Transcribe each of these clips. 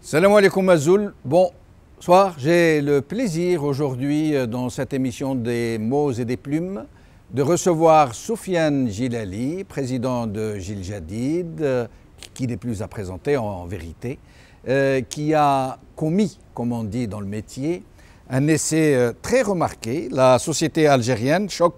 Salam alaikum Mazoul. Bonsoir, j'ai le plaisir aujourd'hui dans cette émission des mots et des plumes de recevoir Soufiane Djilali, président de Jil Jadid, qui n'est plus à présenter en vérité, qui a commis, comme on dit dans le métier, un essai très remarqué, La société algérienne, choc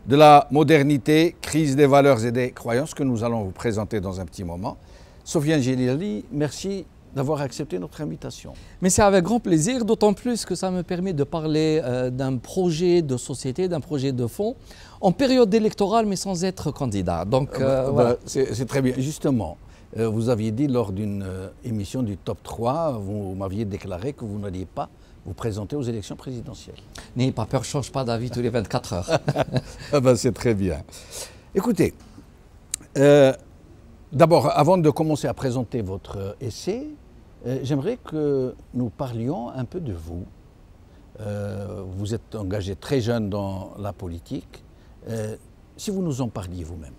de la modernité, crise des valeurs et des croyances, que nous allons vous présenter dans un petit moment. Soufiane Djilali, merci d'avoir accepté notre invitation. Mais c'est avec grand plaisir, d'autant plus que ça me permet de parler d'un projet de société, d'un projet de fonds, en période électorale, mais sans être candidat. Donc, voilà. C'est très bien. Justement, vous aviez dit lors d'une émission du Top 3, vous m'aviez déclaré que vous n'alliez pas vous présenter aux élections présidentielles. N'ayez pas peur, je ne change pas d'avis tous les 24 heures. C'est très bien. Écoutez, d'abord, avant de commencer à présenter votre essai, j'aimerais que nous parlions un peu de vous. Vous êtes engagé très jeune dans la politique. Si vous nous en parliez vous-même.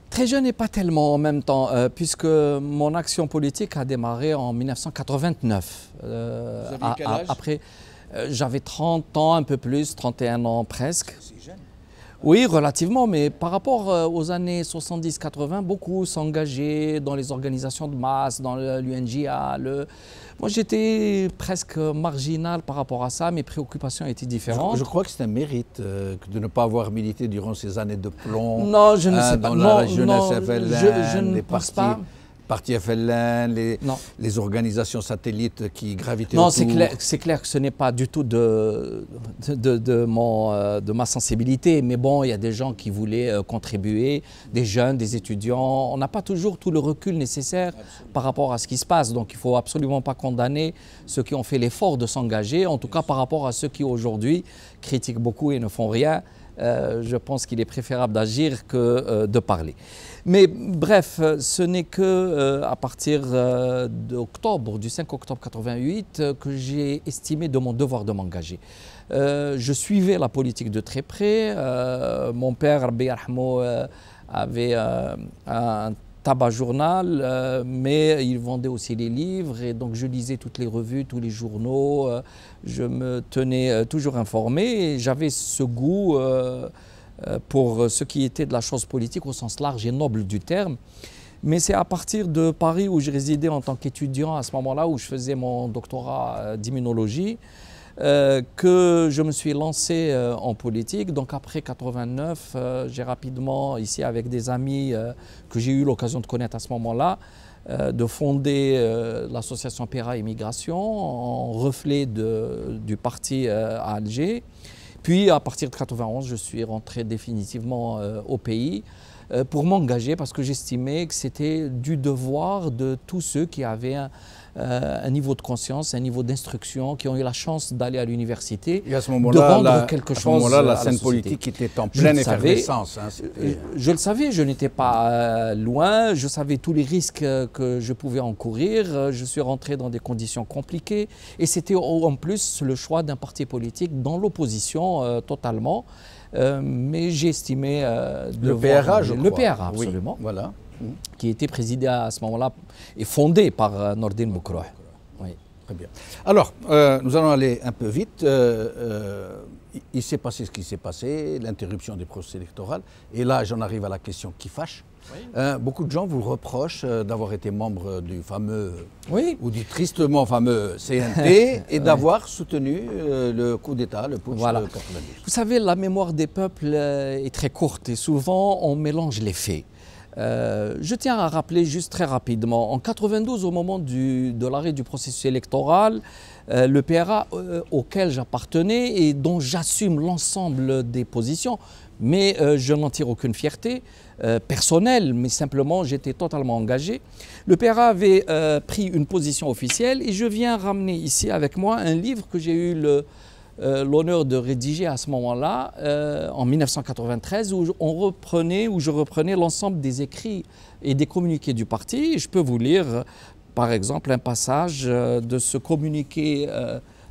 Très jeune et pas tellement en même temps, puisque mon action politique a démarré en 1989. Vous aviez quel âge? Après, j'avais 30 ans, un peu plus, 31 ans presque. C'est jeune. Oui, relativement, mais par rapport aux années 70-80, beaucoup s'engageaient dans les organisations de masse, dans l'UNJA. Moi, j'étais presque marginal par rapport à ça, mes préoccupations étaient différentes. Je crois que c'est un mérite de ne pas avoir milité durant ces années de plomb. Non, je ne sais pas. Dans la jeunesse FLN, je ne pense pas. Partis FLN, les organisations satellites qui gravitaient non, autour. Non, c'est clair que ce n'est pas du tout de ma sensibilité. Mais bon, il y a des gens qui voulaient contribuer, des jeunes, des étudiants. On n'a pas toujours tout le recul nécessaire par rapport à ce qui se passe. Donc il ne faut absolument pas condamner ceux qui ont fait l'effort de s'engager. En tout cas, par rapport à ceux qui aujourd'hui critiquent beaucoup et ne font rien. Je pense qu'il est préférable d'agir que de parler. Mais bref, ce n'est que à partir d'octobre, du 5 octobre 88, que j'ai estimé de mon devoir de m'engager. Je suivais la politique de très près. Mon père, Rabbi Yarhamou, avait un tabac journal, mais il vendait aussi les livres et donc je lisais toutes les revues, tous les journaux, je me tenais toujours informé et j'avais ce goût pour ce qui était de la chose politique au sens large et noble du terme. Mais c'est à partir de Paris où je résidais en tant qu'étudiant à ce moment-là, où je faisais mon doctorat d'immunologie, que je me suis lancé en politique. Donc après 89, j'ai rapidement, ici avec des amis que j'ai eu l'occasion de connaître à ce moment-là, de fonder l'association PERA Immigration en reflet du parti à Alger. Puis à partir de 91, je suis rentré définitivement au pays pour m'engager parce que j'estimais que c'était du devoir de tous ceux qui avaient un niveau de conscience, un niveau d'instruction, qui ont eu la chance d'aller à l'université, et à ce moment-là, la scène société. Politique était en pleine effervescence. Je le savais, je n'étais pas loin, je savais tous les risques que je pouvais encourir, je suis rentré dans des conditions compliquées et c'était en plus le choix d'un parti politique dans l'opposition totalement, mais j'ai estimé... le PRA, je crois. Le PRA, absolument. Oui, voilà. Qui était présidé à ce moment-là et fondé par Nordine Boukroh. Oui. Très bien. Alors, nous allons aller un peu vite. Il s'est passé ce qui s'est passé, l'interruption des processus électoraux. Et là, j'en arrive à la question qui fâche. Oui. Beaucoup de gens vous reprochent d'avoir été membre du fameux, ou du tristement fameux CNT et d'avoir soutenu le coup d'État, le putsch de 90. Vous savez, la mémoire des peuples est très courte et souvent on mélange les faits. Je tiens à rappeler juste très rapidement, en 92, au moment de l'arrêt du processus électoral, le PRA auquel j'appartenais et dont j'assume l'ensemble des positions, mais je n'en tire aucune fierté personnelle, mais simplement j'étais totalement engagé. Le PRA avait pris une position officielle et je viens ramener ici avec moi un livre que j'ai eu l'honneur de rédiger à ce moment-là, en 1993, où je reprenais l'ensemble des écrits et des communiqués du parti. Et je peux vous lire, par exemple, un passage de ce communiqué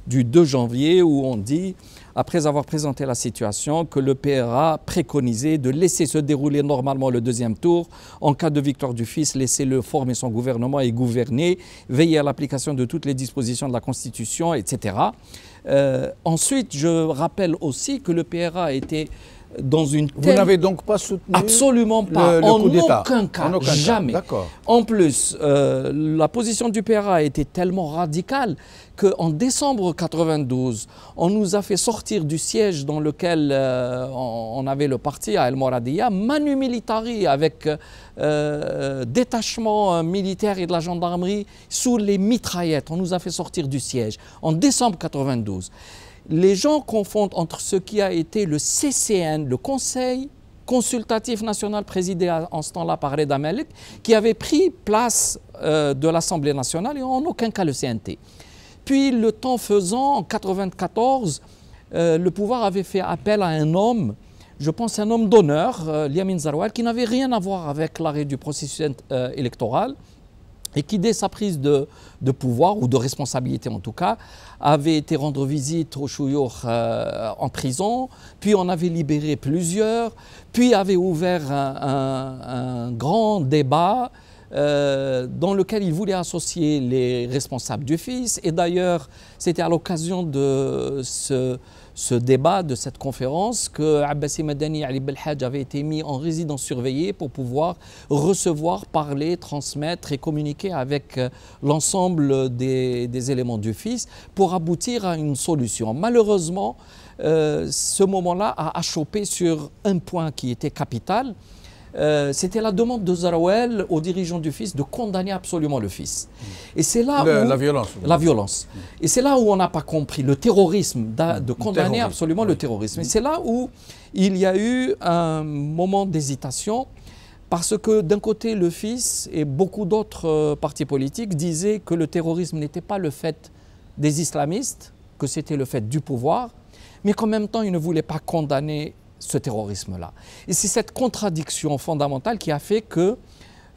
du 2 janvier où on dit après avoir présenté la situation, que le PRA préconisait de laisser se dérouler normalement le deuxième tour. En cas de victoire du fils, laissez-le former son gouvernement et gouverner, veiller à l'application de toutes les dispositions de la Constitution, etc. Ensuite, je rappelle aussi que le PRA a été dans une telle... Vous n'avez donc pas soutenu absolument pas, le coup d'État? En aucun cas, jamais. D'accord. En plus, la position du PRA a été tellement radicale qu'en décembre 92, on nous a fait sortir du siège dans lequel on avait le parti à El Moradia, manu militari, avec détachement militaire et de la gendarmerie sous les mitraillettes. On nous a fait sortir du siège en décembre 92. Les gens confondent entre ce qui a été le CCN, le Conseil consultatif national présidé en ce temps-là par Reda Malik, qui avait pris place de l'Assemblée nationale et en aucun cas le CNT. Puis le temps faisant, en 1994, le pouvoir avait fait appel à un homme, je pense un homme d'honneur, Liamin Zaroual, qui n'avait rien à voir avec l'arrêt du processus électoral, et qui, dès sa prise de pouvoir, ou de responsabilité en tout cas, avait été rendre visite aux chouyours en prison, puis on avait libéré plusieurs, puis avait ouvert un grand débat dans lequel il voulait associer les responsables du fils. Et d'ailleurs, c'était à l'occasion de ce débat, de cette conférence, que Abbassi Madani Ali Belhadj avait été mis en résidence surveillée pour pouvoir recevoir, parler, transmettre et communiquer avec l'ensemble des éléments du fils pour aboutir à une solution. Malheureusement, ce moment-là a achoppé sur un point qui était capital. C'était la demande de Zarouel aux dirigeants du fils de condamner absolument le fils. Et c'est là où... La violence. La violence. Et c'est là où on n'a pas compris le terrorisme, de condamner absolument le terrorisme. Et c'est là où il y a eu un moment d'hésitation, parce que d'un côté, le fils et beaucoup d'autres partis politiques disaient que le terrorisme n'était pas le fait des islamistes, que c'était le fait du pouvoir, mais qu'en même temps, ils ne voulaient pas condamner ce terrorisme-là. Et c'est cette contradiction fondamentale qui a fait que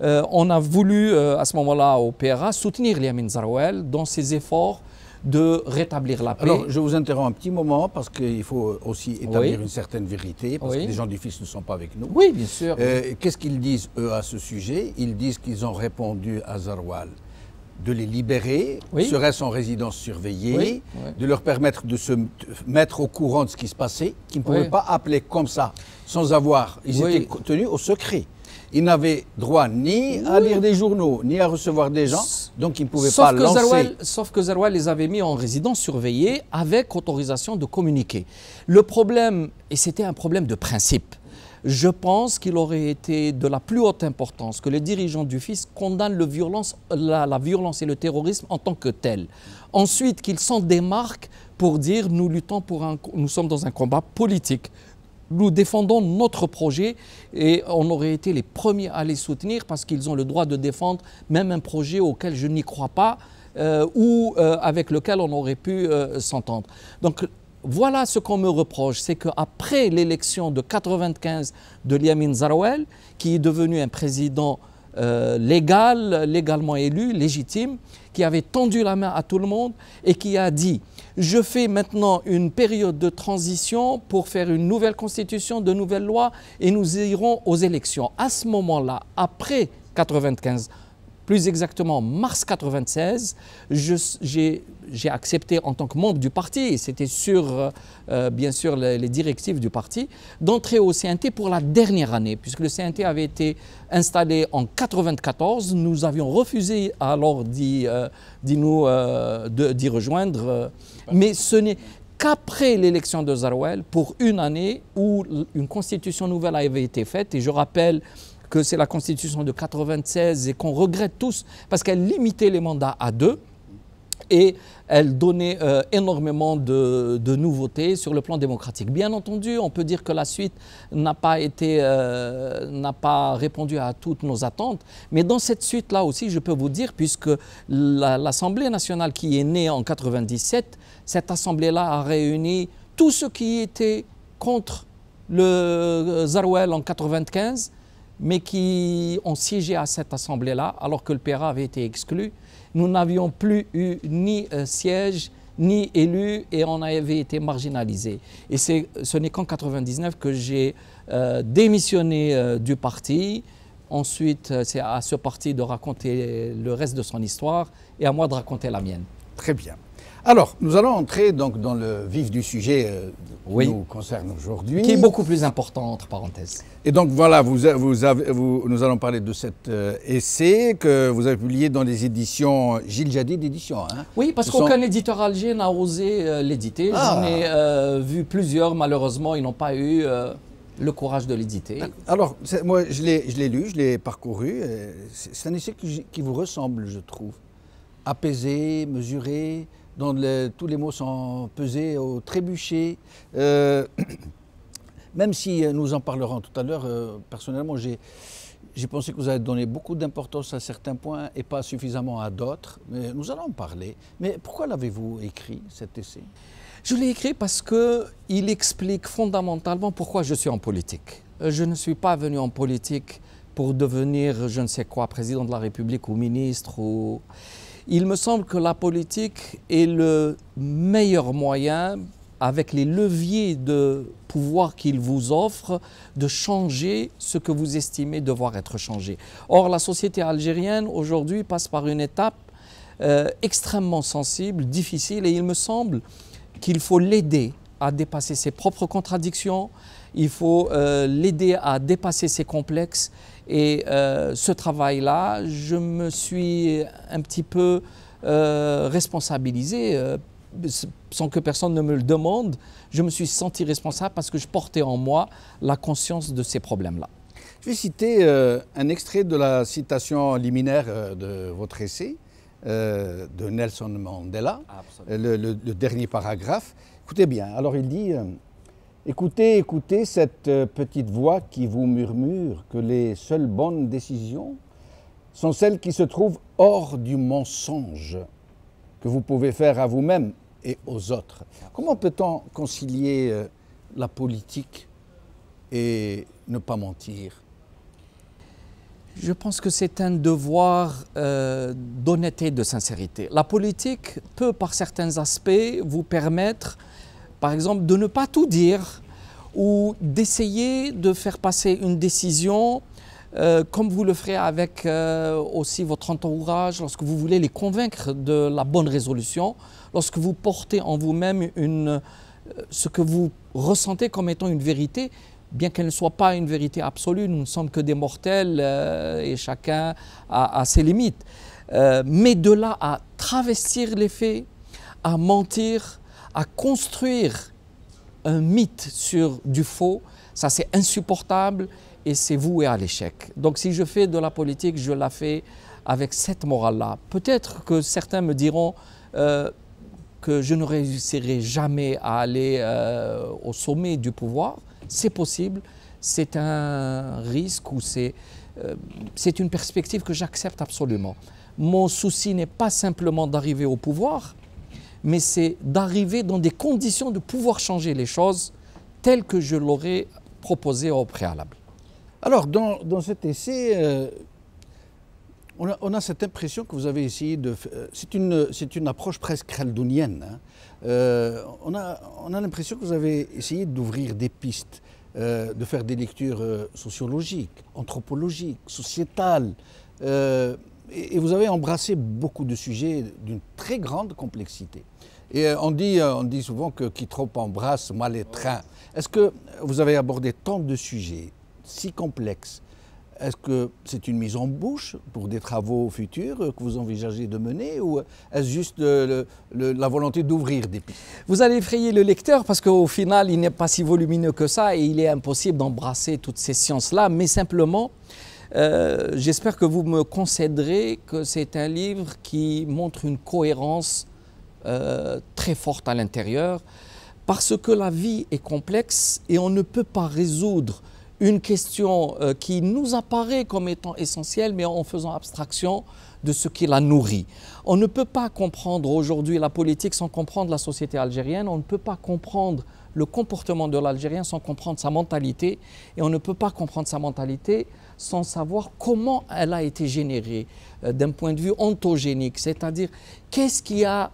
on a voulu, à ce moment-là, au PRA, soutenir Liamin Zarouel dans ses efforts de rétablir la paix. Alors, je vous interromps un petit moment parce qu'il faut aussi établir une certaine vérité, parce que les gens du fils ne sont pas avec nous. Oui, bien sûr. Qu'est-ce qu'ils disent, eux, à ce sujet? Ils disent qu'ils ont répondu à Zarouel de les libérer, serait-ce en résidence surveillée, de leur permettre de se mettre au courant de ce qui se passait, qu'ils ne pouvaient pas appeler comme ça, sans avoir... Ils étaient tenus au secret. Ils n'avaient droit ni à lire des journaux, ni à recevoir des gens, donc ils ne pouvaient pas lancer... Sauf que Zarouel les avait mis en résidence surveillée avec autorisation de communiquer. Le problème, et c'était un problème de principe, je pense qu'il aurait été de la plus haute importance que les dirigeants du fils condamnent la violence et le terrorisme en tant que tel. Ensuite, qu'ils s'en démarquent pour dire nous luttons nous sommes dans un combat politique. Nous défendons notre projet et on aurait été les premiers à les soutenir parce qu'ils ont le droit de défendre même un projet auquel je n'y crois pas ou avec lequel on aurait pu s'entendre. Donc, voilà ce qu'on me reproche, c'est qu'après l'élection de 1995 de Liamin Zarouel, qui est devenu un président légalement élu, légitime, qui avait tendu la main à tout le monde et qui a dit « Je fais maintenant une période de transition pour faire une nouvelle constitution, de nouvelles lois et nous irons aux élections. » À ce moment-là, après 1995, plus exactement mars 1996, j'ai accepté en tant que membre du parti, et c'était sur bien sûr les directives du parti, d'entrer au CNT pour la dernière année, puisque le CNT avait été installé en 1994. Nous avions refusé alors d'y rejoindre, mais ce n'est qu'après l'élection de Zarouel, pour une année où une constitution nouvelle avait été faite, et je rappelle que c'est la constitution de 1996 et qu'on regrette tous parce qu'elle limitait les mandats à 2 et elle donnait énormément de nouveautés sur le plan démocratique. Bien entendu, on peut dire que la suite n'a pas répondu à toutes nos attentes, mais dans cette suite-là aussi, je peux vous dire, puisque l'Assemblée nationale qui est née en 1997, cette Assemblée-là a réuni tous ceux qui étaient contre le Zarouel en 1995, mais qui ont siégé à cette assemblée-là, alors que le PRA avait été exclu. Nous n'avions plus eu ni siège, ni élu et on avait été marginalisé. Et ce n'est qu'en 1999 que j'ai démissionné du parti. Ensuite, c'est à ce parti de raconter le reste de son histoire et à moi de raconter la mienne. Très bien. Alors, nous allons entrer donc dans le vif du sujet qui Oui. nous concerne aujourd'hui. Qui est beaucoup plus important, entre parenthèses. Et donc voilà, nous allons parler de cet essai que vous avez publié dans les éditions Gilles Jadid Éditions. Hein. Oui, parce qu'aucun éditeur algérien n'a osé l'éditer. J'en ai vu plusieurs, malheureusement, ils n'ont pas eu le courage de l'éditer. Alors, moi, je l'ai lu, je l'ai parcouru. C'est un essai qui vous ressemble, je trouve. Apaisé, mesuré, dont tous les mots sont pesés au trébuchet. Même si nous en parlerons tout à l'heure, personnellement, j'ai pensé que vous avez donné beaucoup d'importance à certains points et pas suffisamment à d'autres. Mais nous allons en parler. Mais pourquoi l'avez-vous écrit, cet essai ? Je l'ai écrit parce qu'il explique fondamentalement pourquoi je suis en politique. Je ne suis pas venu en politique pour devenir, je ne sais quoi, président de la République ou ministre. Il me semble que la politique est le meilleur moyen, avec les leviers de pouvoir qu'il vous offre, de changer ce que vous estimez devoir être changé. Or, la société algérienne aujourd'hui passe par une étape extrêmement sensible, difficile, et il me semble qu'il faut l'aider à dépasser ses propres contradictions, il faut l'aider à dépasser ses complexes. Et ce travail-là, je me suis un petit peu responsabilisé, sans que personne ne me le demande. Je me suis senti responsable parce que je portais en moi la conscience de ces problèmes-là. Je vais citer un extrait de la citation liminaire de votre essai, de Nelson Mandela, le dernier paragraphe. Écoutez bien, alors il dit « Écoutez, écoutez cette petite voix qui vous murmure que les seules bonnes décisions sont celles qui se trouvent hors du mensonge que vous pouvez faire à vous-même et aux autres. » Comment peut-on concilier la politique et ne pas mentir ? Je pense que c'est un devoir d'honnêteté, de sincérité. La politique peut, par certains aspects, vous permettre, par exemple, de ne pas tout dire ou d'essayer de faire passer une décision comme vous le ferez avec aussi votre entourage, lorsque vous voulez les convaincre de la bonne résolution, lorsque vous portez en vous-même ce que vous ressentez comme étant une vérité, bien qu'elle ne soit pas une vérité absolue, nous ne sommes que des mortels et chacun a ses limites. Mais de là à travestir les faits, à mentir, à construire un mythe sur du faux, ça c'est insupportable et c'est voué à l'échec. Donc si je fais de la politique, je la fais avec cette morale-là. Peut-être que certains me diront que je ne réussirai jamais à aller au sommet du pouvoir. C'est possible, c'est un risque ou c'est une perspective que j'accepte absolument. Mon souci n'est pas simplement d'arriver au pouvoir, mais c'est d'arriver dans des conditions de pouvoir changer les choses telles que je l'aurais proposé au préalable. Alors, dans cet essai, on a cette impression que vous avez essayé de... C'est une approche presque khaldounienne. Hein. On a l'impression que vous avez essayé d'ouvrir des pistes, de faire des lectures sociologiques, anthropologiques, sociétales. Et vous avez embrassé beaucoup de sujets d'une très grande complexité. Et on dit souvent que qui trop embrasse, mal étreint. Est-ce que vous avez abordé tant de sujets si complexes? Est-ce que c'est une mise en bouche pour des travaux futurs que vous envisagez de mener ou est-ce juste la volonté d'ouvrir des pistes? Vous allez effrayer le lecteur parce qu'au final, il n'est pas si volumineux que ça et il est impossible d'embrasser toutes ces sciences-là, mais simplement, j'espère que vous me concéderez que c'est un livre qui montre une cohérence très forte à l'intérieur parce que la vie est complexe et on ne peut pas résoudre une question qui nous apparaît comme étant essentielle, mais en faisant abstraction de ce qui la nourrit. On ne peut pas comprendre aujourd'hui la politique sans comprendre la société algérienne, on ne peut pas comprendre le comportement de l'Algérien sans comprendre sa mentalité, et on ne peut pas comprendre sa mentalité sans savoir comment elle a été générée d'un point de vue ontogénique, c'est-à-dire qu'est-ce qui a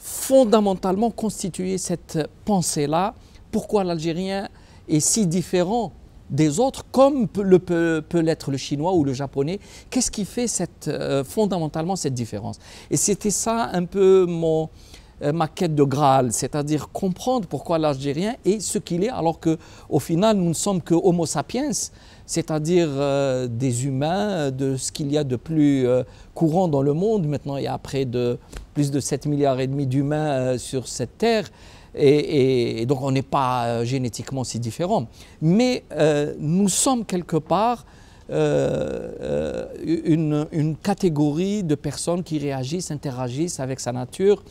fondamentalement constitué cette pensée-là. Pourquoi l'Algérien est si différent des autres, comme peut l'être le chinois ou le japonais? Qu'est-ce qui fait fondamentalement cette différence? Et c'était ça un peu ma quête de Graal, c'est-à-dire comprendre pourquoi l'Algérien est ce qu'il est, alors qu'au final, nous ne sommes que Homo sapiens, c'est-à-dire des humains, de ce qu'il y a de plus courant dans le monde. Maintenant, il y a plus de 7,5 milliards d'humains sur cette terre. Et donc on n'est pas génétiquement si différents. Mais nous sommes quelque part une catégorie de personnes qui réagissent, interagissent avec sa nature,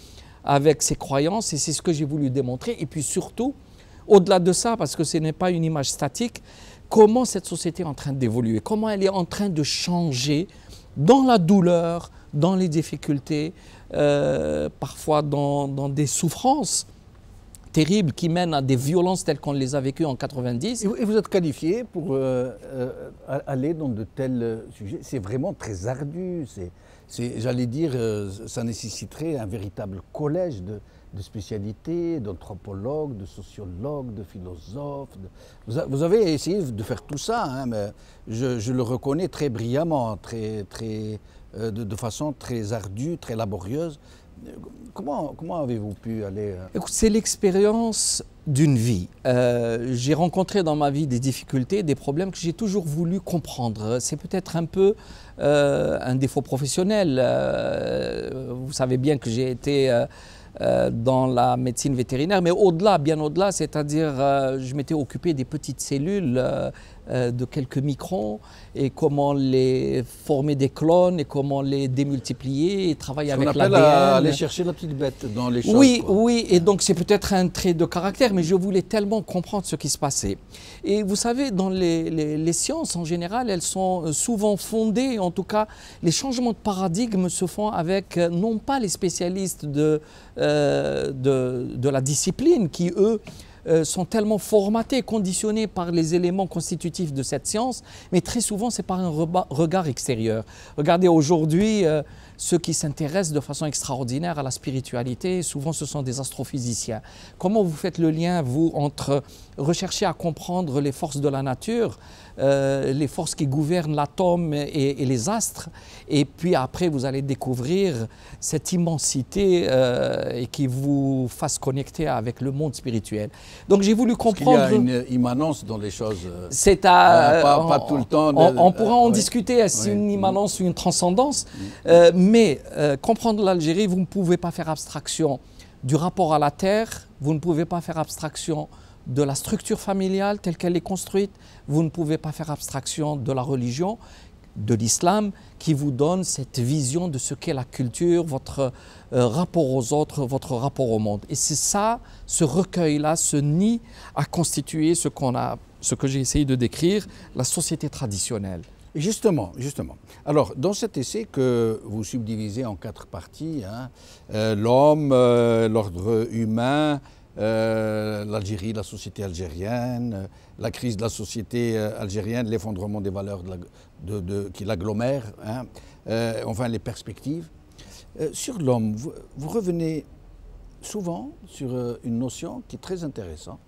avec ses croyances, et c'est ce que j'ai voulu démontrer. Et puis surtout, au-delà de ça, parce que ce n'est pas une image statique, comment cette société est en train d'évoluer, comment elle est en train de changer dans la douleur, dans les difficultés, parfois dans des souffrances terribles qui mènent à des violences telles qu'on les a vécues en 90. Et vous êtes qualifié pour aller dans de tels sujets. C'est vraiment très ardu. J'allais dire, ça nécessiterait un véritable collège de spécialités, d'anthropologues, de sociologues, de philosophes. Vous avez essayé de faire tout ça, hein, mais je le reconnais très brillamment, de façon très ardue, très laborieuse. Comment avez-vous pu aller Écoute, c'est l'expérience d'une vie. J'ai rencontré dans ma vie des difficultés, des problèmes que j'ai toujours voulu comprendre. C'est peut-être un peu un défaut professionnel. Vous savez bien que j'ai été dans la médecine vétérinaire, mais au-delà, bien au-delà, c'est-à-dire je m'étais occupé des petites cellules de quelques microns et comment les former des clones et comment les démultiplier et travailler avec l'ADN. On appelle à aller chercher la petite bête dans les choses. Oui, oui, et donc c'est peut-être un trait de caractère, mais je voulais tellement comprendre ce qui se passait. Et vous savez, dans les sciences en général, elles sont souvent fondées, en tout cas, les changements de paradigme se font avec non pas les spécialistes de la discipline qui, eux, sont tellement formatés, conditionnés par les éléments constitutifs de cette science, mais très souvent c'est par un regard extérieur. Regardez aujourd'hui, ceux qui s'intéressent de façon extraordinaire à la spiritualité, souvent ce sont des astrophysiciens. Comment vous faites le lien, vous, entre rechercher à comprendre les forces de la nature, les forces qui gouvernent l'atome et les astres, et puis après vous allez découvrir cette immensité et qui vous fasse connecter avec le monde spirituel. Donc j'ai voulu comprendre... Parce qu'il y a une immanence dans les choses. C'est pas tout le temps. On pourra en discuter, est-ce une immanence ou une transcendance, mais comprendre l'Algérie, vous ne pouvez pas faire abstraction du rapport à la terre, vous ne pouvez pas faire abstraction de la structure familiale telle qu'elle est construite, vous ne pouvez pas faire abstraction de la religion, de l'islam, qui vous donne cette vision de ce qu'est la culture, votre rapport aux autres, votre rapport au monde. Et c'est ça, ce recueil-là, ce nid a constitué ce que j'ai essayé de décrire, la société traditionnelle. Justement. Alors, dans cet essai que vous subdivisez en 4 parties, hein, l'homme, l'ordre humain, l'Algérie, la société algérienne, la crise de la société algérienne, l'effondrement des valeurs qui l'agglomèrent, hein, enfin les perspectives. Sur l'homme, vous revenez souvent sur une notion qui est très intéressante,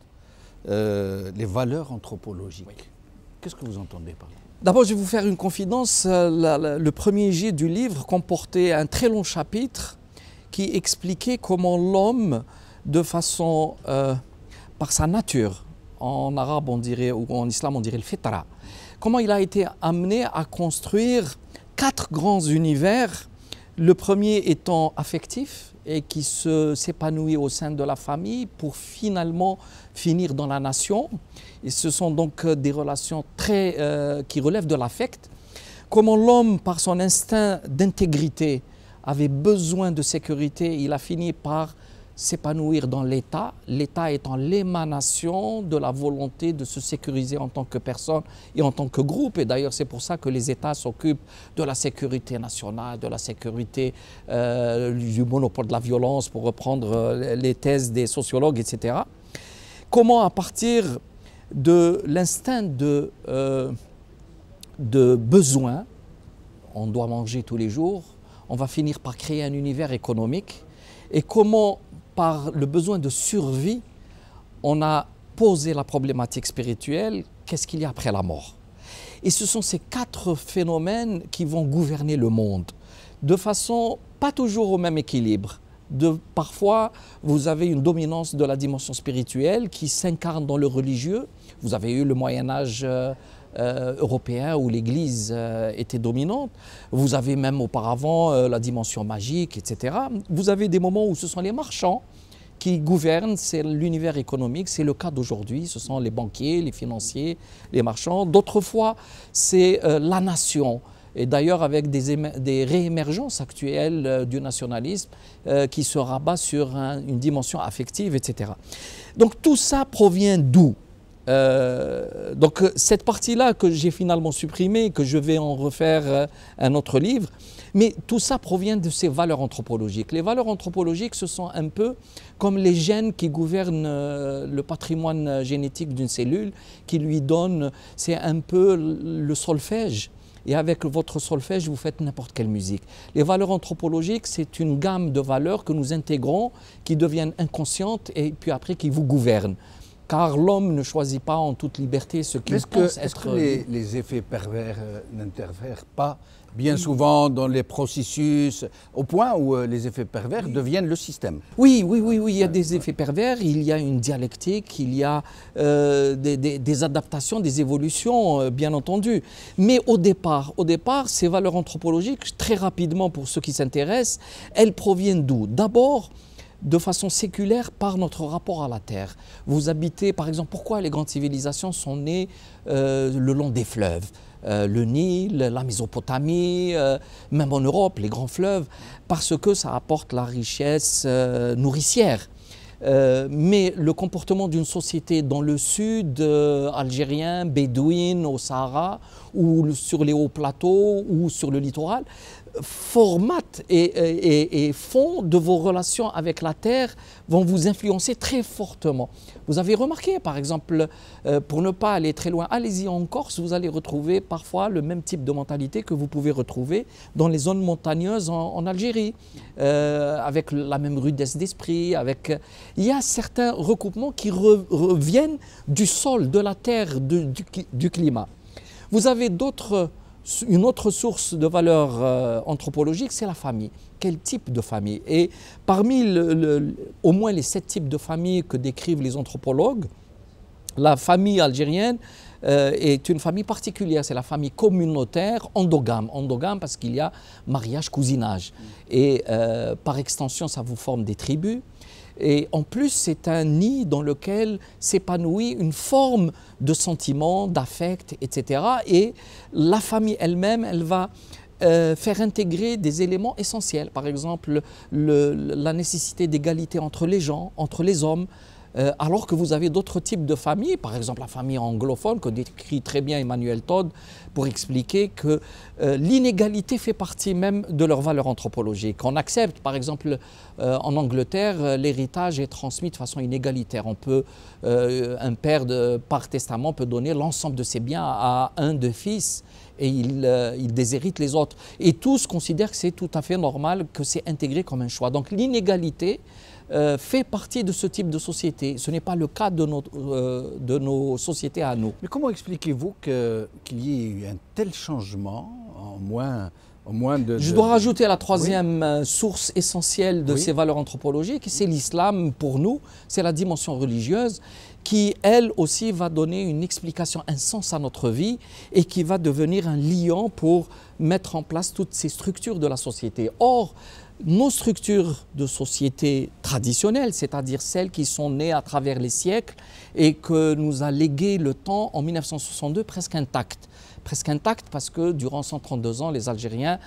les valeurs anthropologiques. Oui. Qu'est-ce que vous entendez par là? D'abord, je vais vous faire une confidence. Le premier jet du livre comportait un très long chapitre qui expliquait comment l'homme, de façon, par sa nature, en arabe on dirait, ou en islam on dirait le fitra, comment il a été amené à construire 4 grands univers, le premier étant affectif et qui s'épanouit au sein de la famille pour finalement finir dans la nation. Et ce sont donc des relations qui relèvent de l'affect. Comment l'homme, par son instinct d'intégrité, avait besoin de sécurité, il a fini par s'épanouir dans l'État, l'État étant l'émanation de la volonté de se sécuriser en tant que personne et en tant que groupe. Et d'ailleurs, c'est pour ça que les États s'occupent de la sécurité nationale, de la sécurité du monopole de la violence, pour reprendre les thèses des sociologues, etc. Comment, à partir de l'instinct de besoin, on doit manger tous les jours, on va finir par créer un univers économique. et comment, par le besoin de survie, on a posé la problématique spirituelle, qu'est-ce qu'il y a après la mort? Et ce sont ces 4 phénomènes qui vont gouverner le monde, de façon pas toujours au même équilibre. Parfois, vous avez une dominance de la dimension spirituelle qui s'incarne dans le religieux. Vous avez eu le Moyen-Âge européen où l'Église était dominante. Vous avez même auparavant la dimension magique, etc. Vous avez des moments où ce sont les marchands qui gouvernent, c'est l'univers économique, c'est le cas d'aujourd'hui, ce sont les banquiers, les financiers, les marchands. D'autres fois, c'est la nation. Et d'ailleurs avec des réémergences actuelles du nationalisme qui se rabat sur une dimension affective, etc. Donc tout ça provient d'où? Donc cette partie-là que j'ai finalement supprimée, que je vais en refaire un autre livre, mais tout ça provient de ces valeurs anthropologiques. Les valeurs anthropologiques, ce sont un peu comme les gènes qui gouvernent le patrimoine génétique d'une cellule, qui lui donnent, c'est un peu le solfège. Et avec votre solfège, vous faites n'importe quelle musique. Les valeurs anthropologiques, c'est une gamme de valeurs que nous intégrons, qui deviennent inconscientes et puis après qui vous gouvernent. Car l'homme ne choisit pas en toute liberté ce qu'il pense être. Est-ce que les effets pervers n'interfèrent pas bien souvent dans les processus, au point où les effets pervers deviennent le système? Oui, il y a des effets pervers, il y a une dialectique, il y a des adaptations, des évolutions, bien entendu. Mais au départ, ces valeurs anthropologiques, très rapidement pour ceux qui s'intéressent, elles proviennent d'où? D'abord, de façon séculaire par notre rapport à la terre. Vous habitez, par exemple, pourquoi les grandes civilisations sont nées le long des fleuves? Le Nil, la Mésopotamie, même en Europe, les grands fleuves, parce que ça apporte la richesse nourricière. Mais le comportement d'une société dans le sud algérien, bédouine, au Sahara, ou sur les hauts plateaux, ou sur le littoral, formatent et font de vos relations avec la terre, vont vous influencer très fortement. Vous avez remarqué, par exemple, pour ne pas aller très loin, allez-y en Corse, vous allez retrouver parfois le même type de mentalité que vous pouvez retrouver dans les zones montagneuses en Algérie, avec la même rudesse d'esprit, il y a certains recoupements qui reviennent du sol, de la terre, du climat. Vous avez une autre source de valeur anthropologique, c'est la famille. Quel type de famille? Et parmi au moins les 7 types de familles que décrivent les anthropologues, la famille algérienne est une famille particulière, c'est la famille communautaire endogame. Endogame parce qu'il y a mariage, cousinage. Et par extension, ça vous forme des tribus. Et en plus, c'est un nid dans lequel s'épanouit une forme de sentiment, d'affect, etc. Et la famille elle-même, elle va faire intégrer des éléments essentiels. Par exemple, la nécessité d'égalité entre les gens, entre les hommes, alors que vous avez d'autres types de familles, par exemple la famille anglophone que décrit très bien Emmanuel Todd pour expliquer que l'inégalité fait partie même de leur valeur anthropologique. On accepte, par exemple, en Angleterre, l'héritage est transmis de façon inégalitaire. Un père par testament peut donner l'ensemble de ses biens à un de fils et il déshérite les autres. Et tous considèrent que c'est tout à fait normal, que c'est intégré comme un choix. Donc l'inégalité fait partie de ce type de société. Ce n'est pas le cas de nos sociétés à nous. Mais comment expliquez-vous qu'il y ait eu un tel changement en moins de... Je dois rajouter la troisième source essentielle de ces valeurs anthropologiques, c'est l'islam pour nous, c'est la dimension religieuse qui, elle aussi, va donner une explication, un sens à notre vie et qui va devenir un liant pour mettre en place toutes ces structures de la société. Or, nos structures de société traditionnelles, c'est-à-dire celles qui sont nées à travers les siècles et que nous a légué le temps en 1962 presque intactes. Presque intactes parce que durant 132 ans, les Algériens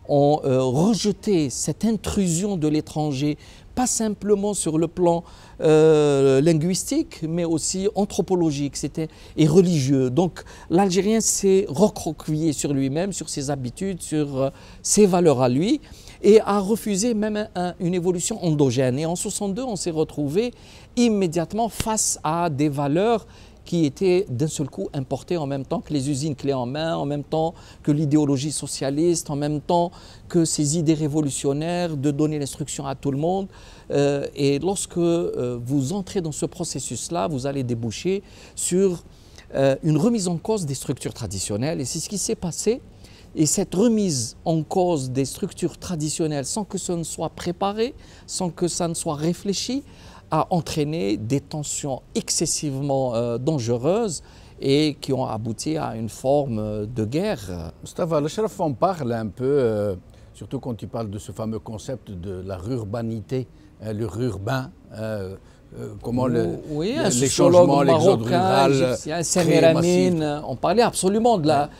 ont rejeté cette intrusion de l'étranger, pas simplement sur le plan linguistique, mais aussi anthropologique et religieux. Donc l'Algérien s'est recroquevillé sur lui-même, sur ses habitudes, sur ses valeurs à lui, et a refusé même une évolution endogène. Et en 62, on s'est retrouvé immédiatement face à des valeurs qui étaient d'un seul coup importés en même temps que les usines clés en main, en même temps que l'idéologie socialiste, en même temps que ces idées révolutionnaires de donner l'instruction à tout le monde. Et lorsque vous entrez dans ce processus-là, vous allez déboucher sur une remise en cause des structures traditionnelles. Et c'est ce qui s'est passé. Et cette remise en cause des structures traditionnelles sans que ce ne soit préparé, sans que ça ne soit réfléchi, a entraîné des tensions excessivement dangereuses et qui ont abouti à une forme de guerre. Mustafa Al-Sharaf, on parle un peu, surtout quand tu parles de ce fameux concept de la rurbanité, le rurbain, comment oui, les changements, l'exode rural, Séméramine, on parlait absolument de la...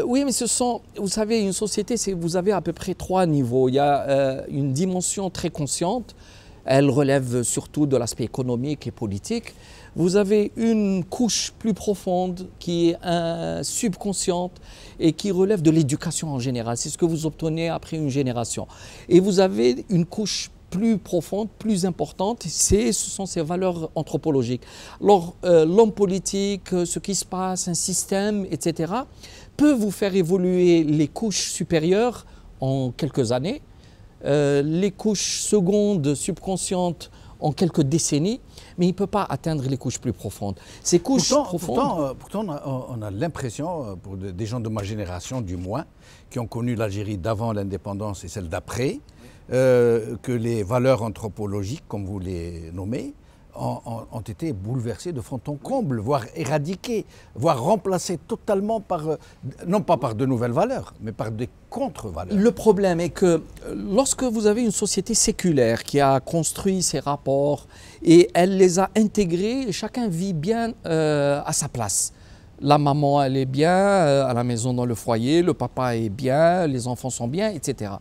oui, mais ce sont, vous savez, une société, vous avez à peu près 3 niveaux. Il y a une dimension très consciente, elle relève surtout de l'aspect économique et politique. Vous avez une couche plus profonde qui est subconsciente et qui relève de l'éducation en général. C'est ce que vous obtenez après une génération. Et vous avez une couche plus profonde, plus importante, ce sont ces valeurs anthropologiques. Alors, l'homme politique, ce qui se passe, un système, etc., peut vous faire évoluer les couches supérieures en quelques années, les couches secondes, subconscientes, en quelques décennies, mais il ne peut pas atteindre les couches plus profondes. Ces couches profondes... Pourtant, on a l'impression, pour des gens de ma génération du moins, qui ont connu l'Algérie d'avant l'indépendance et celle d'après, que les valeurs anthropologiques, comme vous les nommez, ont été bouleversées de fond en comble, voire éradiquées, voire remplacées totalement par, non pas par de nouvelles valeurs, mais par des contre-valeurs. Le problème est que lorsque vous avez une société séculaire qui a construit ses rapports et elle les a intégrés, chacun vit bien à sa place. La maman, elle est bien à la maison dans le foyer, le papa est bien, les enfants sont bien, etc.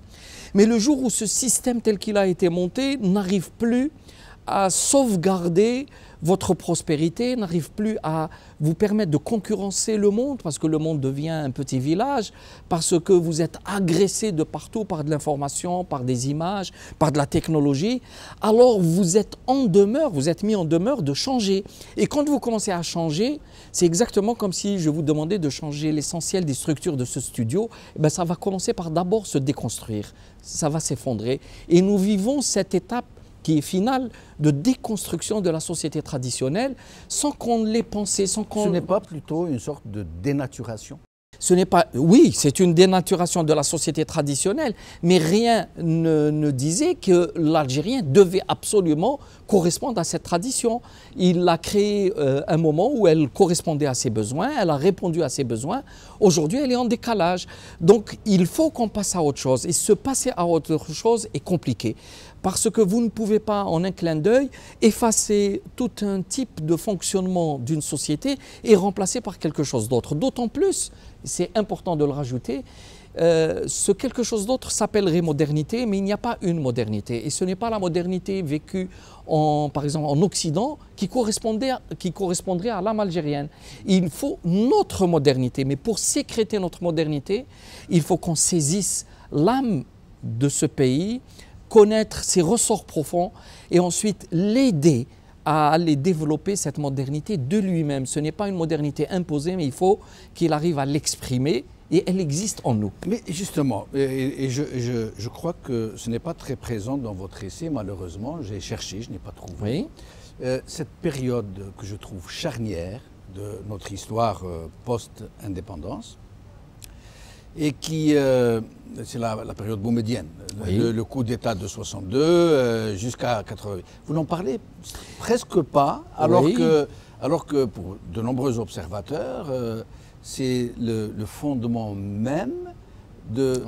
Mais le jour où ce système tel qu'il a été monté n'arrive plus à sauvegarder votre prospérité, n'arrive plus à vous permettre de concurrencer le monde, parce que le monde devient un petit village, parce que vous êtes agressé de partout par de l'information, par des images, par de la technologie, alors vous êtes en demeure, vous êtes mis en demeure de changer. Et quand vous commencez à changer, c'est exactement comme si je vous demandais de changer l'essentiel des structures de ce studio, eh bien ça va commencer par d'abord se déconstruire, ça va s'effondrer. Et nous vivons cette étape qui est finale de déconstruction de la société traditionnelle sans qu'on l'ait pensé, sans qu'on... Ce n'est pas plutôt une sorte de dénaturation? Ce n'est pas... Oui, c'est une dénaturation de la société traditionnelle, mais rien ne disait que l'Algérien devait absolument correspondre à cette tradition. Il a créé un moment où elle correspondait à ses besoins, elle a répondu à ses besoins. Aujourd'hui, elle est en décalage. Donc, il faut qu'on passe à autre chose. Et se passer à autre chose est compliqué. Parce que vous ne pouvez pas, en un clin d'œil, effacer tout un type de fonctionnement d'une société et remplacer par quelque chose d'autre. D'autant plus, c'est important de le rajouter, ce quelque chose d'autre s'appellerait modernité, mais il n'y a pas une modernité. Et ce n'est pas la modernité vécue, par exemple, en Occident qui correspondrait à l'âme algérienne. Il faut notre modernité, mais pour sécréter notre modernité, il faut qu'on saisisse l'âme de ce pays, connaître ses ressorts profonds et ensuite l'aider à aller développer cette modernité de lui-même. Ce n'est pas une modernité imposée, mais il faut qu'il arrive à l'exprimer et elle existe en nous. Mais justement, je crois que ce n'est pas très présent dans votre essai, malheureusement. J'ai cherché, je n'ai pas trouvé. Oui. Cette période que je trouve charnière de notre histoire post-indépendance, et qui, c'est la période boumédienne, oui. le coup d'État de 62 jusqu'à 80. Vous n'en parlez presque pas, alors, oui. alors que pour de nombreux observateurs, c'est le fondement même de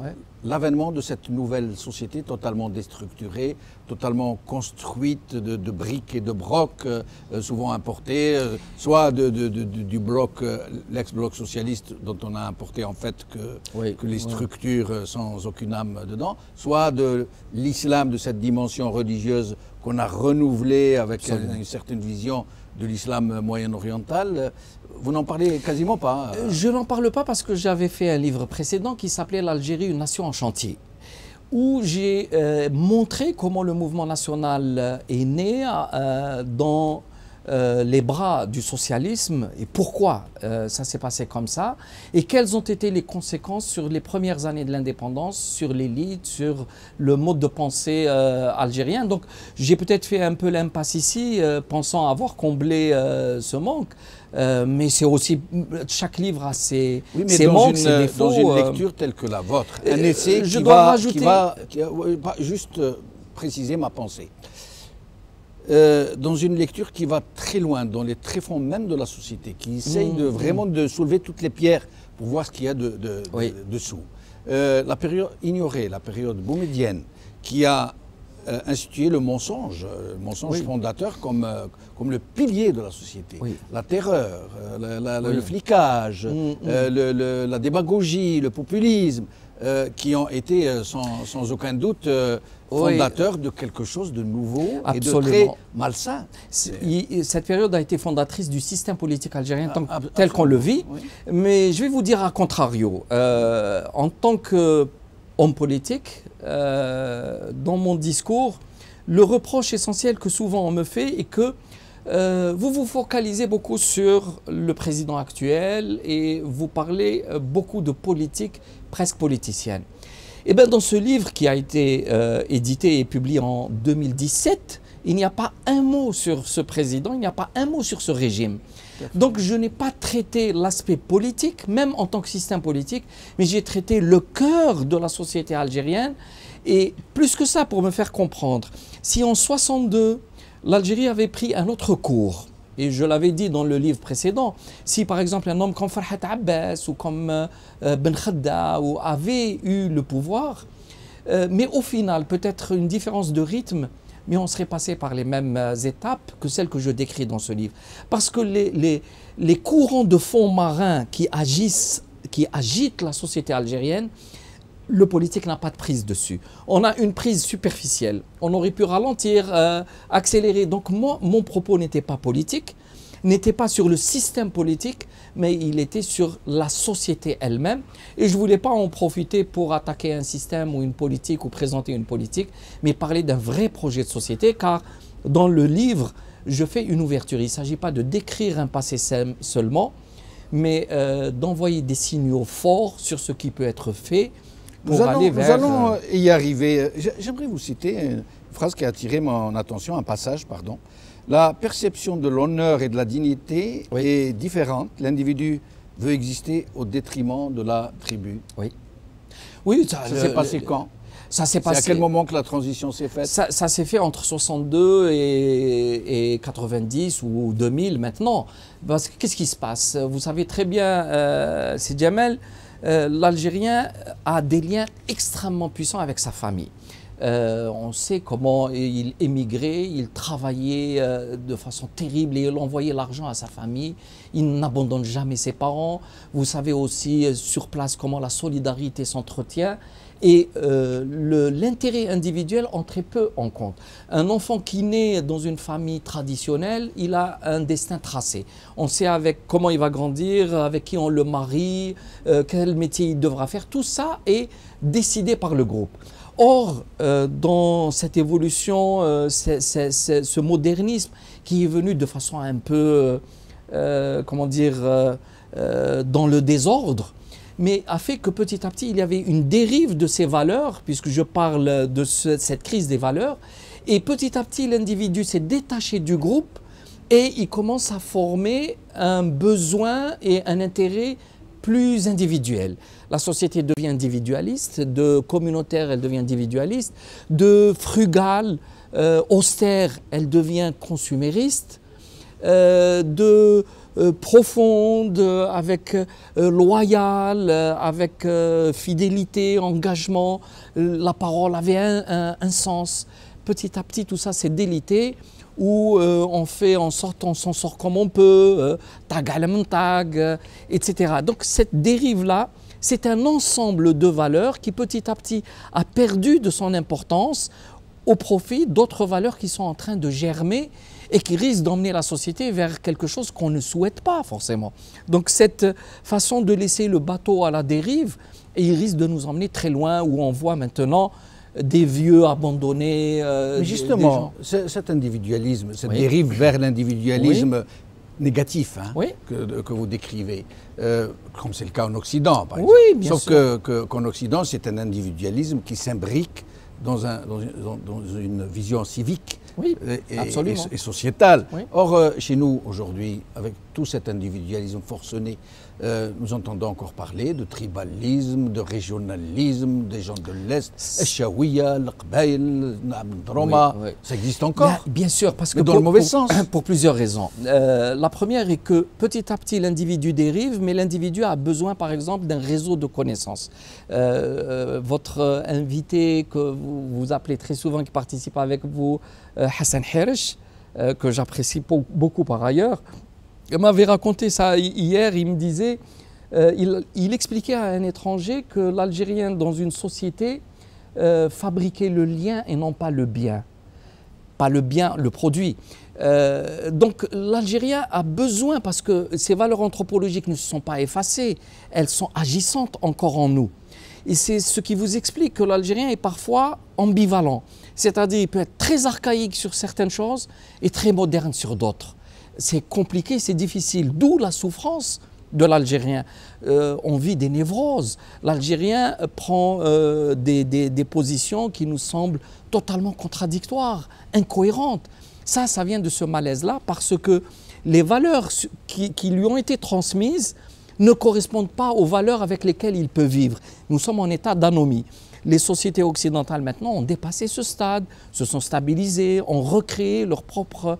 l'avènement de cette nouvelle société totalement déstructurée, totalement construite de briques et de brocs, souvent importés, soit du bloc, l'ex-bloc socialiste dont on a importé en fait que les structures sans aucune âme dedans, soit de l'islam, de cette dimension religieuse qu'on a renouvelée avec une certaine vision de l'islam moyen-oriental. Vous n'en parlez quasiment pas. Je n'en parle pas parce que j'avais fait un livre précédent qui s'appelait « L'Algérie, une nation en chantier », où j'ai montré comment le mouvement national est né dans les bras du socialisme et pourquoi ça s'est passé comme ça et quelles ont été les conséquences sur les premières années de l'indépendance, sur l'élite, sur le mode de pensée algérien. Donc j'ai peut-être fait un peu l'impasse ici, pensant avoir comblé ce manque. Mais c'est aussi, chaque livre a ses manques, ses défauts. Dans une lecture telle que la vôtre, un essai juste préciser ma pensée. Dans une lecture qui va très loin, dans les tréfonds même de la société, qui essaye vraiment de soulever toutes les pierres pour voir ce qu'il y a dessous. La période ignorée, la période boumedienne, qui a institué le mensonge fondateur comme le pilier de la société. La terreur, le flicage, la démagogie, le populisme, qui ont été sans aucun doute fondateurs de quelque chose de nouveau et de très malsain. Cette période a été fondatrice du système politique algérien tel qu'on le vit, mais je vais vous dire à contrario. En tant qu'homme politique, dans mon discours, le reproche essentiel que souvent on me fait est que vous vous focalisez beaucoup sur le président actuel et vous parlez beaucoup de politique presque politicienne. Et bien dans ce livre qui a été édité et publié en 2017, il n'y a pas un mot sur ce président, il n'y a pas un mot sur ce régime. Donc je n'ai pas traité l'aspect politique, même en tant que système politique, mais j'ai traité le cœur de la société algérienne. Et plus que ça, pour me faire comprendre, si en 62, l'Algérie avait pris un autre cours, et je l'avais dit dans le livre précédent, si par exemple un homme comme Farhat Abbas ou comme Ben Khadda avait eu le pouvoir, mais au final, peut-être une différence de rythme, mais on serait passé par les mêmes étapes que celles que je décris dans ce livre. Parce que les courants de fond marins qui agitent la société algérienne, le politique n'a pas de prise dessus. On a une prise superficielle. On aurait pu ralentir, accélérer. Donc moi, mon propos n'était pas politique, n'était pas sur le système politique, mais il était sur la société elle-même. Et je ne voulais pas en profiter pour attaquer un système ou une politique ou présenter une politique, mais parler d'un vrai projet de société, car dans le livre, je fais une ouverture. Il ne s'agit pas de décrire un passé seulement, mais d'envoyer des signaux forts sur ce qui peut être fait. Nous allons y arriver. J'aimerais vous citer une phrase qui a attiré mon attention, un passage, pardon. La perception de l'honneur et de la dignité est différente. L'individu veut exister au détriment de la tribu. Oui, ça s'est passé quand? Ça s'est passé. À quel moment que la transition s'est faite? Ça s'est fait entre 62 et 90 ou 2000 maintenant. Parce que qu'est-ce qui se passe? Vous savez très bien, c'est Jamel, l'Algérien a des liens extrêmement puissants avec sa famille. On sait comment il émigrait, il travaillait de façon terrible et il envoyait l'argent à sa famille. Il n'abandonne jamais ses parents. Vous savez aussi sur place comment la solidarité s'entretient. Et l'intérêt individuel entrait peu en compte. Un enfant qui naît dans une famille traditionnelle, il a un destin tracé. On sait avec comment il va grandir, avec qui on le marie, quel métier il devra faire. Tout ça est décidé par le groupe. Or, dans cette évolution, ce modernisme qui est venu de façon un peu, comment dire, dans le désordre, mais a fait que petit à petit, il y avait une dérive de ces valeurs, puisque je parle de cette crise des valeurs, et petit à petit, l'individu s'est détaché du groupe et il commence à former un besoin et un intérêt plus individuel. La société devient individualiste, de communautaire, elle devient individualiste, de frugale, austère, elle devient consumériste, de profonde, avec loyale, avec fidélité, engagement. La parole avait un sens. Petit à petit, tout ça s'est délité, où on fait en sorte, on s'en sort comme on peut, tag à la tag, etc. Donc cette dérive-là, c'est un ensemble de valeurs qui petit à petit a perdu de son importance au profit d'autres valeurs qui sont en train de germer et qui risquent d'emmener la société vers quelque chose qu'on ne souhaite pas forcément. Donc cette façon de laisser le bateau à la dérive, et il risque de nous emmener très loin où on voit maintenant des vieux abandonnés. Mais justement, cet individualisme, cette dérive vers l'individualisme négatif que vous décrivez, comme c'est le cas en Occident, par exemple. Oui, bien Sauf sûr. qu'en Occident, c'est un individualisme qui s'imbrique dans une vision civique et sociétale. Oui. Or, chez nous, aujourd'hui, avec tout cet individualisme forcené, nous entendons encore parler de tribalisme, de régionalisme, des gens de l'Est, Echaouia, l'Aqbaïl, Roma, ça existe encore. Bien sûr, parce que dans le mauvais sens. Pour plusieurs raisons. La première est que petit à petit, l'individu dérive, mais l'individu a besoin, par exemple, d'un réseau de connaissances. Votre invité que vous appelez très souvent, qui participe avec vous, Hassan Herish, que j'apprécie beaucoup par ailleurs, il m'avait raconté ça hier. Il me disait, il expliquait à un étranger que l'Algérien, dans une société, fabriquait le lien et non pas le bien. Pas le bien, le produit. Donc l'Algérien a besoin, parce que ces valeurs anthropologiques ne se sont pas effacées, elles sont agissantes encore en nous. Et c'est ce qui vous explique que l'Algérien est parfois ambivalent. C'est-à-dire qu'il peut être très archaïque sur certaines choses et très moderne sur d'autres. C'est compliqué, c'est difficile, d'où la souffrance de l'Algérien. On vit des névroses. L'Algérien prend des positions qui nous semblent totalement contradictoires, incohérentes. Ça vient de ce malaise-là, parce que les valeurs qui lui ont été transmises ne correspondent pas aux valeurs avec lesquelles il peut vivre. Nous sommes en état d'anomie. Les sociétés occidentales maintenant ont dépassé ce stade, se sont stabilisées, ont recréé leur propre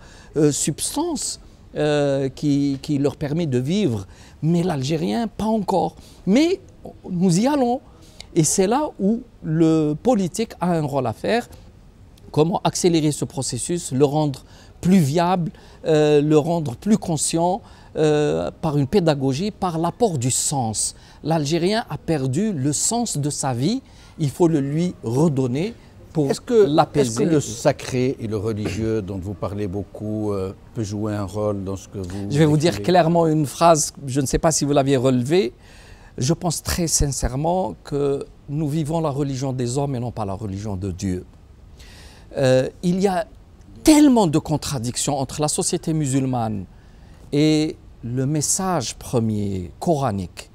substance qui leur permet de vivre. Mais l'Algérien, pas encore. Mais nous y allons. Et c'est là où le politique a un rôle à faire. Comment accélérer ce processus, le rendre plus viable, le rendre plus conscient, par une pédagogie, par l'apport du sens. L'Algérien a perdu le sens de sa vie. Il faut le lui redonner pour l'apaiser. Est-ce que le sacré et le religieux dont vous parlez beaucoup peut jouer un rôle dans ce que vous... Je vais vous dire clairement une phrase, je ne sais pas si vous l'aviez relevée. Je pense très sincèrement que nous vivons la religion des hommes et non pas la religion de Dieu. Il y a tellement de contradictions entre la société musulmane et le message premier coranique,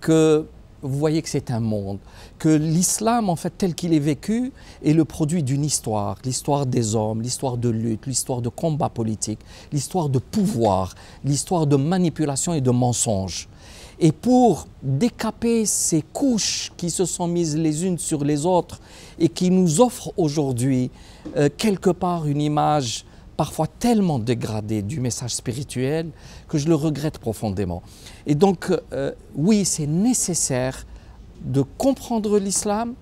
que vous voyez que c'est un monde, que l'islam, en fait, tel qu'il est vécu, est le produit d'une histoire, l'histoire des hommes, l'histoire de lutte, l'histoire de combat politique, l'histoire de pouvoir, l'histoire de manipulation et de mensonge. Et pour décaper ces couches qui se sont mises les unes sur les autres et qui nous offrent aujourd'hui quelque part une image parfois tellement dégradée du message spirituel que je le regrette profondément. Et donc, oui, c'est nécessaire de comprendre l'islam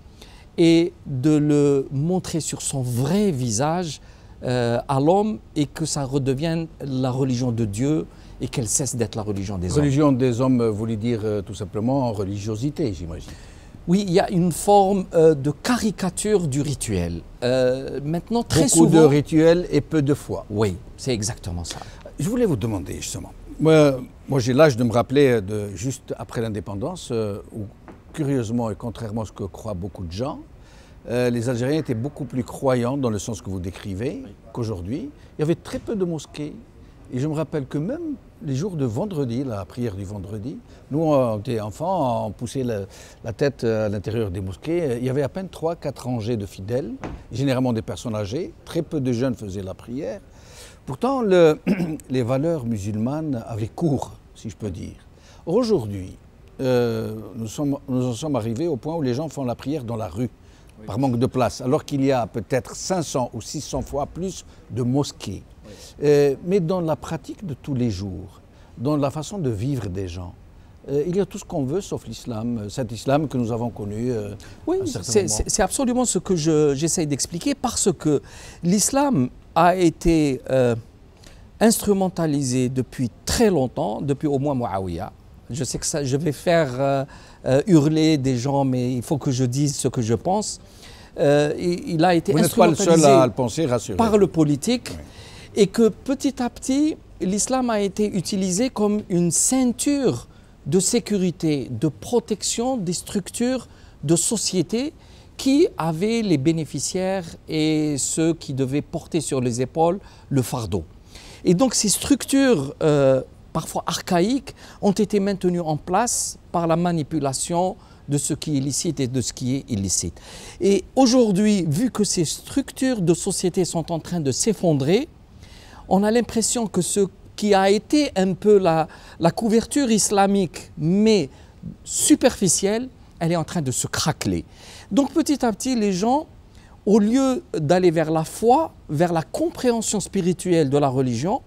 et de le montrer sur son vrai visage à l'homme, et que ça redevienne la religion de Dieu et qu'elle cesse d'être la religion des hommes. Religion des hommes voulait dire tout simplement religiosité, j'imagine. Oui, il y a une forme de caricature du rituel. Maintenant, très souvent... Beaucoup de rituels et peu de foi. Oui, c'est exactement ça. Je voulais vous demander justement, moi j'ai l'âge de me rappeler de juste après l'indépendance, où curieusement et contrairement à ce que croient beaucoup de gens, les Algériens étaient beaucoup plus croyants dans le sens que vous décrivez qu'aujourd'hui. Il y avait très peu de mosquées. Et je me rappelle que même les jours de vendredi, la prière du vendredi, nous, on était enfants, on poussait la tête à l'intérieur des mosquées. Il y avait à peine 3-4 rangées de fidèles, généralement des personnes âgées. Très peu de jeunes faisaient la prière. Pourtant, les valeurs musulmanes avaient cours, si je peux dire. Aujourd'hui, nous en sommes arrivés au point où les gens font la prière dans la rue, par manque de place, alors qu'il y a peut-être 500 ou 600 fois plus de mosquées. Mais dans la pratique de tous les jours, dans la façon de vivre des gens, il y a tout ce qu'on veut sauf l'islam, cet islam que nous avons connu. Oui, c'est absolument ce que j'essaye d'expliquer, parce que l'islam a été instrumentalisé depuis très longtemps, depuis au moins Muawiyah. Je sais que je vais faire hurler des gens, mais il faut que je dise ce que je pense. Il a été instrumentalisé pas le seul à le penser, rassurez. Par le politique. Oui. Et que petit à petit, l'islam a été utilisé comme une ceinture de sécurité, de protection des structures de société qui avaient les bénéficiaires et ceux qui devaient porter sur les épaules le fardeau. Et donc ces structures parfois archaïques ont été maintenues en place par la manipulation de ce qui est licite et de ce qui est illicite. Et aujourd'hui, vu que ces structures de société sont en train de s'effondrer, on a l'impression que ce qui a été un peu la couverture islamique, mais superficielle, elle est en train de se craqueler. Donc petit à petit, les gens, au lieu d'aller vers la foi, vers la compréhension spirituelle de la religion,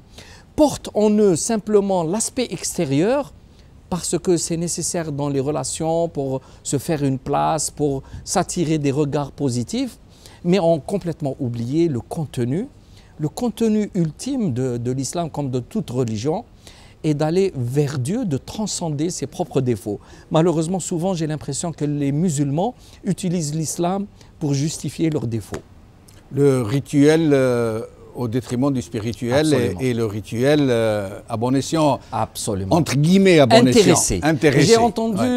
portent en eux simplement l'aspect extérieur, parce que c'est nécessaire dans les relations pour se faire une place, pour s'attirer des regards positifs, mais ont complètement oublié le contenu ultime de l'islam comme de toute religion, est d'aller vers Dieu, de transcender ses propres défauts. Malheureusement, souvent, j'ai l'impression que les musulmans utilisent l'islam pour justifier leurs défauts. Le rituel au détriment du spirituel et le rituel à bon escient, absolument, entre guillemets à bon escient. Intéressé. J'ai entendu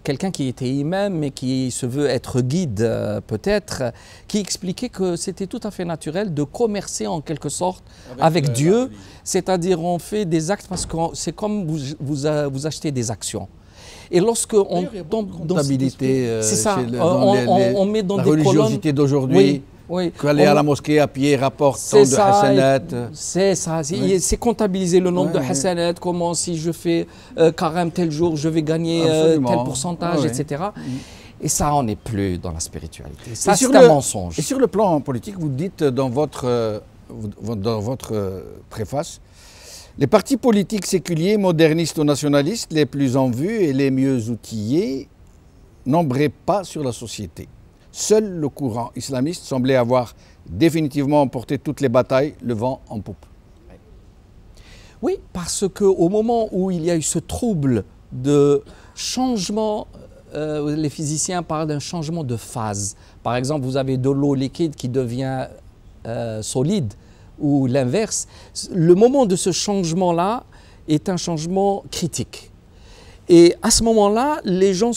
quelqu'un qui était imam mais qui se veut être guide peut-être, qui expliquait que c'était tout à fait naturel de commercer en quelque sorte avec Dieu, c'est-à-dire on fait des actes parce que c'est comme vous achetez des actions. Et lorsque on tombe dans comptabilité, c'est ça, on met dans des colonnes. La religiosité d'aujourd'hui. Oui, qu'aller à la mosquée à pied rapporte tant de hasanat. C'est ça, c'est comptabiliser le nombre de hasanat, comment si je fais carême tel jour, je vais gagner tel pourcentage, etc. Et ça, on n'est plus dans la spiritualité. Ça, c'est un mensonge. Et sur le plan politique, vous dites dans votre préface, les partis politiques séculiers, modernistes ou nationalistes, les plus en vue et les mieux outillés, n'embraient pas sur la société. Seul le courant islamiste semblait avoir définitivement emporté toutes les batailles, le vent en poupe. Oui, parce qu'au moment où il y a eu ce trouble de changement, les physiciens parlent d'un changement de phase. Par exemple, vous avez de l'eau liquide qui devient solide, ou l'inverse. Le moment de ce changement-là est un changement critique. Et à ce moment-là, les gens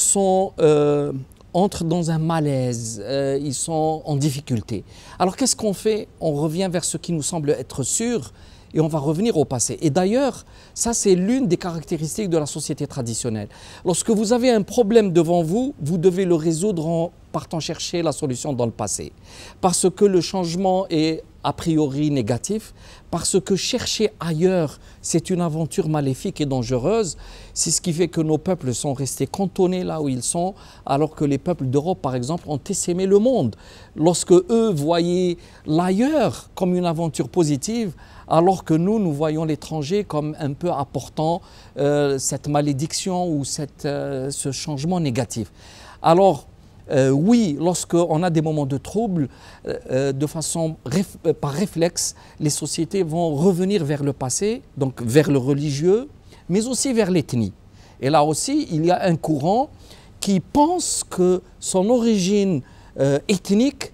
entrent dans un malaise, ils sont en difficulté. Alors qu'est-ce qu'on fait? On revient vers ce qui nous semble être sûr et on va revenir au passé. Et d'ailleurs, ça c'est l'une des caractéristiques de la société traditionnelle. Lorsque vous avez un problème devant vous, vous devez le résoudre en partant chercher la solution dans le passé. Parce que le changement est a priori négatif, parce que chercher ailleurs, c'est une aventure maléfique et dangereuse. C'est ce qui fait que nos peuples sont restés cantonnés là où ils sont, alors que les peuples d'Europe, par exemple, ont essaimé le monde. Lorsque eux voyaient l'ailleurs comme une aventure positive, alors que nous voyons l'étranger comme un peu apportant cette malédiction ou ce changement négatif. Alors, oui, lorsqu'on a des moments de trouble, par réflexe, les sociétés vont revenir vers le passé, donc vers le religieux, mais aussi vers l'ethnie. Et là aussi, il y a un courant qui pense que son origine ethnique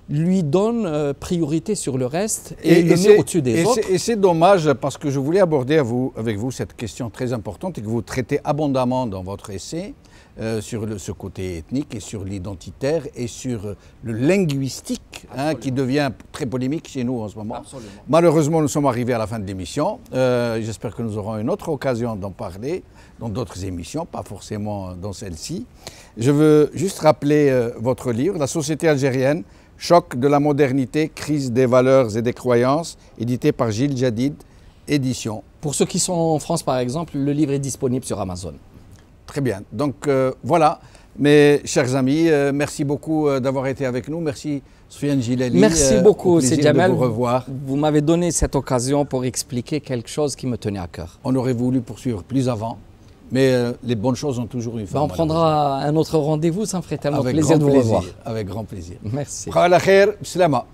lui donne priorité sur le reste et le met au-dessus des autres. Et c'est dommage parce que je voulais aborder avec vous cette question très importante et que vous traitez abondamment dans votre essai. Sur ce côté ethnique et sur l'identitaire et sur le linguistique qui devient très polémique chez nous en ce moment. Absolument. Malheureusement, nous sommes arrivés à la fin de l'émission. J'espère que nous aurons une autre occasion d'en parler dans d'autres émissions, pas forcément dans celle-ci. Je veux juste rappeler votre livre, La société algérienne, choc de la modernité, crise des valeurs et des croyances, édité par Gilles Jadid, édition. Pour ceux qui sont en France, par exemple, le livre est disponible sur Amazon. Très bien. Donc voilà, mes chers amis, merci beaucoup d'avoir été avec nous. Merci Soufiane Jilali. Merci beaucoup, c'est Djamel. De vous revoir. Vous m'avez donné cette occasion pour expliquer quelque chose qui me tenait à cœur. On aurait voulu poursuivre plus avant, mais les bonnes choses ont toujours une fin. On prendra un autre rendez-vous, ça me ferait tellement plaisir de vous revoir. Avec grand plaisir. Merci. Khala khair, salama.